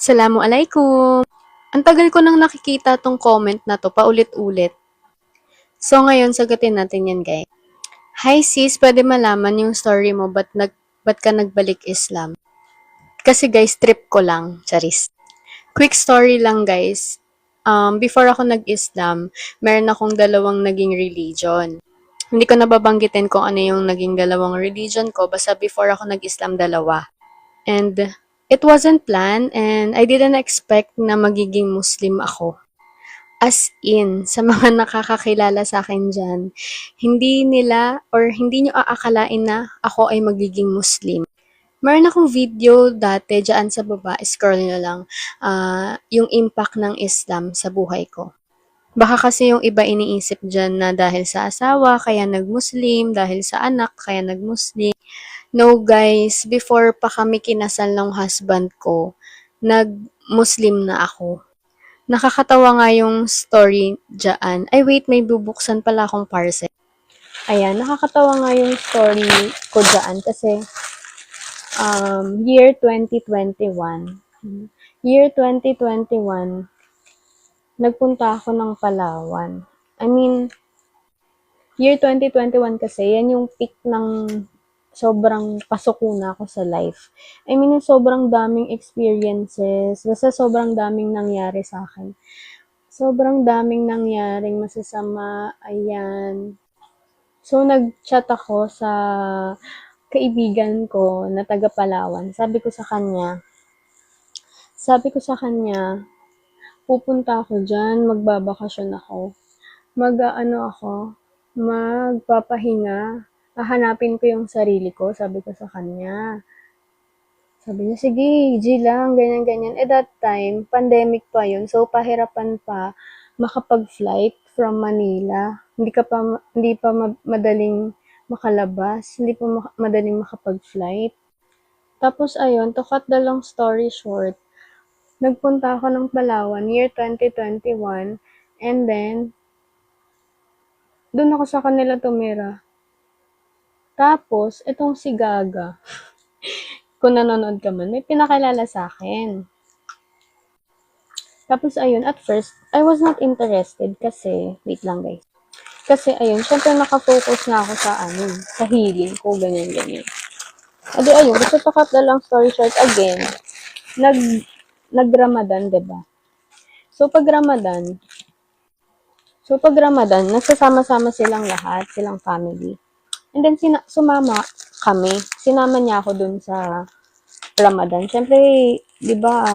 Assalamualaikum! Ang tagal ko nang nakikita tong comment na to, paulit-ulit. So, ngayon, sagutin natin yan, guys. Hi sis, pwede malaman yung story mo, ba't ka nagbalik Islam? Kasi guys, trip ko lang, charis. Quick story lang guys. Before ako nag-Islam, meron akong dalawang naging religion. Hindi ko nababanggitin kung ano yung naging dalawang religion ko, basta before ako nag-Islam, dalawa. And it wasn't planned and I didn't expect na magiging Muslim ako. As in, sa mga nakakakilala sa akin dyan, hindi nila or hindi nyo aakalain na ako ay magiging Muslim. Meron akong video dati dyan sa baba, scroll nyo lang, yung impact ng Islam sa buhay ko. Baka kasi yung iba iniisip dyan na dahil sa asawa, kaya nag-Muslim, dahil sa anak, kaya nag-Muslim. No guys, before pa kami kinasal ng husband ko, nag-Muslim na ako. Nakakatawa nga yung story dyan. Ay wait, may bubuksan pala akong parcel. Ayan, nakakatawa nga yung story ko dyan kasi year 2021. Year 2021, nagpunta ako ng Palawan. I mean, year 2021 kasi, yan yung peak ng sobrang pasok na ako sa life. I mean, sobrang daming experiences, basta sobrang daming nangyari sa akin. Sobrang daming nangyaring masasama, ayan. So, nag-chat ako sa kaibigan ko na taga Palawan. Sabi ko sa kanya, pupunta ako dyan, magbabakasyon ako. Magpapahinga, hahanapin ko yung sarili ko, sabi ko sa kanya. Sabi niya, sige, G lang, ganyan-ganyan. That time, pandemic pa yun, so pahirapan pa makapag-flight from Manila. Hindi pa madaling makalabas, hindi pa madaling makapag-flight. Tapos ayun, to cut the long story short, nagpunta ako ng Palawan year 2021, and then, doon ako sa kanila tumira. Tapos, itong si Gaga, kung nanonood ka man, may pinakilala sa akin. Tapos, ayun, at first, I was not interested kasi, wait lang guys. Kasi, ayun, syempre nakafocus na ako sa healing ko, ganyan-ganyan. Adi, ayun, gusto to cut the long story short again, nag-Ramadan, diba? So, pag Ramadan, nagsasama-sama silang lahat, silang family. And then, sumama kami. Sinama niya ako dun sa Ramadan. Siyempre, di ba,